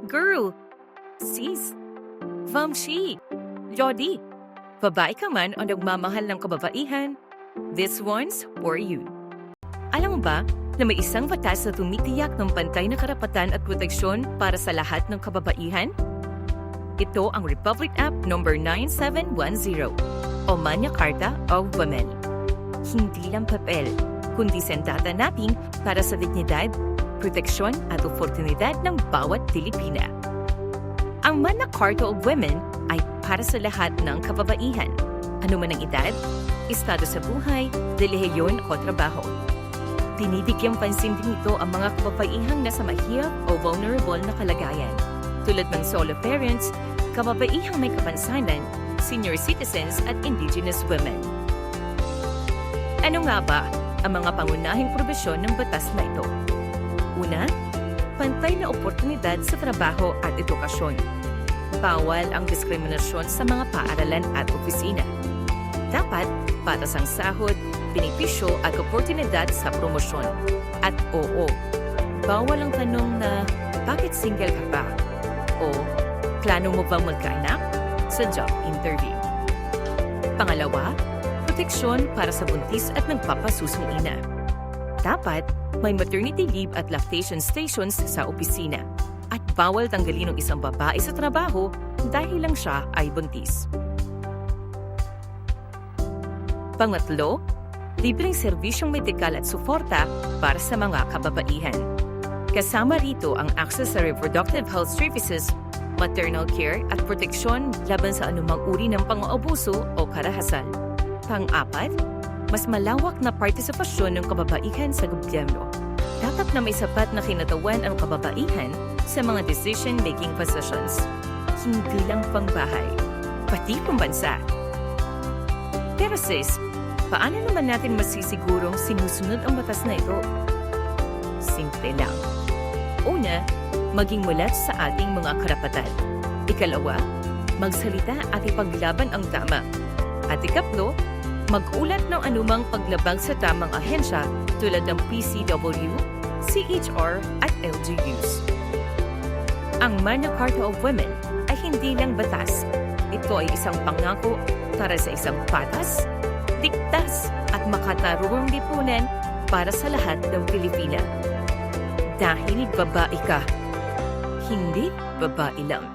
Girl, sis, Vamshi, Jody, babae ka man o nagmamahal ng kababaihan, this one's for you. Alam mo ba na may isang batas na tumitiyak ng pantay na karapatan at proteksyon para sa lahat ng kababaihan? Ito ang Republic Act No. 9710 o Magna Carta of Women. Hindi lang papel, kundi sandata natin para sa dignidad, proteksyon at oportunidad ng bawat Pilipina. Ang Magna Carta of Women ay para sa lahat ng kababaihan, anuman ang edad, estado sa buhay, relihiyon o trabaho. Binibigyang pansin din ito ang mga kababaihang nasa mahirap o vulnerable na kalagayan, tulad ng solo parents, kababaihang may kapansanan, senior citizens at indigenous women. Ano nga ba ang mga pangunahing probisyon ng batas na ito? Una, pantay na oportunidad sa trabaho at edukasyon. Bawal ang diskriminasyon sa mga paaralan at opisina. Dapat patas ang sahod, benepisyo at oportunidad sa promosyon. At oo, bawal ang tanong na bakit single ka pa? O plano mo bang magkaanak sa job interview? Pangalawa, proteksyon para sa buntis at nagpapasusong ina. Dapat may maternity leave at lactation stations sa opisina at bawal tanggalin ng isang babae sa trabaho dahil lang siya ay buntis. Pangatlo, libreng serbisyong medikal at suporta para sa mga kababaihan. Kasama rito ang access sa reproductive health services, maternal care at proteksyon laban sa anumang uri ng pang-aabuso o karahasan. Pang-apat, mas malawak na partisipasyon ng kababaihan sa gobyerno. Dapat na may sapat na kinatawan ang kababaihan sa mga decision-making positions. Hindi lang pangbahay, pati pambansa. Pero sis, paano naman natin masisigurong sinusunod ang batas na ito? Simple lang. Una, maging mulat sa ating mga karapatan. Ikalawa, magsalita at ipaglaban ang tama. At ikatlo, mag-ulat ng anumang paglabag sa tamang ahensya tulad ng PCW, CHR at LGUs. Ang Magna Carta of Women ay hindi lang batas. Ito ay isang pangako para sa isang patas, ligtas at makatarungang lipunan para sa lahat ng Pilipina. Dahil babae ka, hindi babae lang.